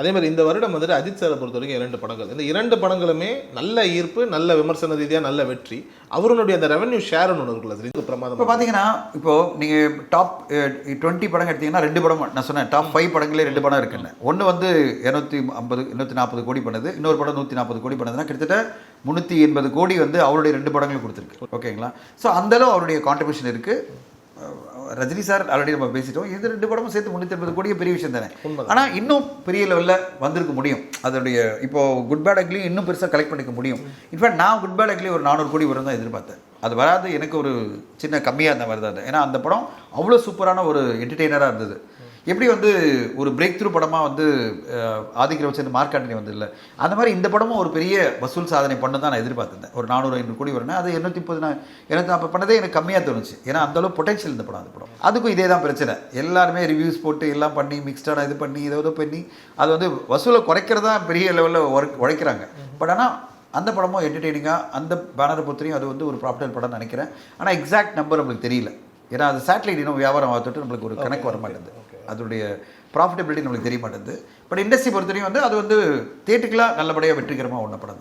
அதே மாதிரி இந்த வருடம் வந்துட்டு அஜித் சாரை பொறுத்த வரைக்கும் 2 படங்கள். இந்த 2 படங்களுமே நல்ல ஈர்ப்பு, நல்ல விமர்சன ரீதியாக நல்ல வெற்றி. அவருடைய அந்த ரெவன்யூ ஷேர்னு ஒன்று இருக்குல்ல சார், இது பிரமாதம். இப்போ பார்த்தீங்கன்னா, இப்போ நீங்கள் டாப் 20 படம் எடுத்தீங்கன்னா 2 படம் நான் சொன்னேன். டாப் 5 படங்களே 2 படம் இருக்குன்னு. ஒன்று வந்து 240 கோடி பண்ணது, இன்னொரு படம் 140 கோடி பண்ணதுன்னா கிட்டத்தட்ட 380 கோடி வந்து அவருடைய 2 படங்களும் கொடுத்துருக்கு. ஓகேங்களா? ஸோ அந்தளவு அவருடைய கான்ட்ரிபியூஷன் இருக்குது. ரஜினி சார் ஆல்ரெடி நம்ம பேசிட்டோம். இது 2 படமும் சேர்த்து 380 கோடி பெரிய விஷயம் தானே. ஆனால் இன்னும் பெரிய லெவலில் வந்திருக்க முடியும். அதோடைய இப்போ குட் பேட் அக்லி இன்னும் பெருசாக கலெக்ட் பண்ணிக்க முடியும். இன்ஃபேக்ட் நான் குட் பேட் அக்லி ஒரு 400 கோடி வரும் தான் எதிர்பார்த்தேன். அது வராது, எனக்கு ஒரு சின்ன கம்மியாக இருந்த மாதிரி தான். ஏன்னா அந்த படம் அவ்வளோ சூப்பரான ஒரு என்டர்டெய்னராக இருந்தது. எப்படி வந்து ஒரு பிரேக் த்ரூ படமாக வந்து ஆதிக்க வச்சு மார்க் ஆண்டனி வந்து இல்லை, அந்த மாதிரி இந்த படமும் ஒரு பெரிய வசூல் சாதனை பண்ண தான் நான் எதிர்பார்த்திருந்தேன். ஒரு 400-500 கோடி வரணும். அது 230 பண்ணதே எனக்கு கம்மியாக தோணுச்சு. ஏன்னா அந்தளவு பொட்டன்ஷியல் இந்த படம். அந்த படம் அதுக்கும் இதே தான் பிரச்சனை. எல்லாருமே ரிவ்யூஸ் போட்டு எல்லாம் பண்ணி மிக்ஸ்டான இது பண்ணி ஏதோ பண்ணி அது வந்து வசூலை குறைக்கிறதா பெரிய லெவலில் உழைக்கிறாங்க. பட் ஆனால் அந்த படமும் என்டர்டெய்னிங்காக அந்த பேனரை பொறுத்தவரையும் அது வந்து ஒரு ப்ராஃபிட்டபிள் படம்னு நினைக்கிறேன். ஆனால் எக்ஸாக்ட் நம்பர் நம்மளுக்கு தெரியல. ஏன்னா அது சேட்டலைட் இன்னும் வியாபாரம் ஆகிட்டு நம்மளுக்கு ஒரு கணக்கு வர மாட்டேங்குது. அதோடைய ப்ராஃபிட்டபிலிட்டி நம்மளுக்கு தெரிய மாட்டேங்குது. பட் இண்டஸ்ட்ரி பொறுத்தவரையும் வந்து அது வந்து தியேட்டருக்கெலாம் நல்லபடியாக வெற்றிகரமாக ஒன்று படம்.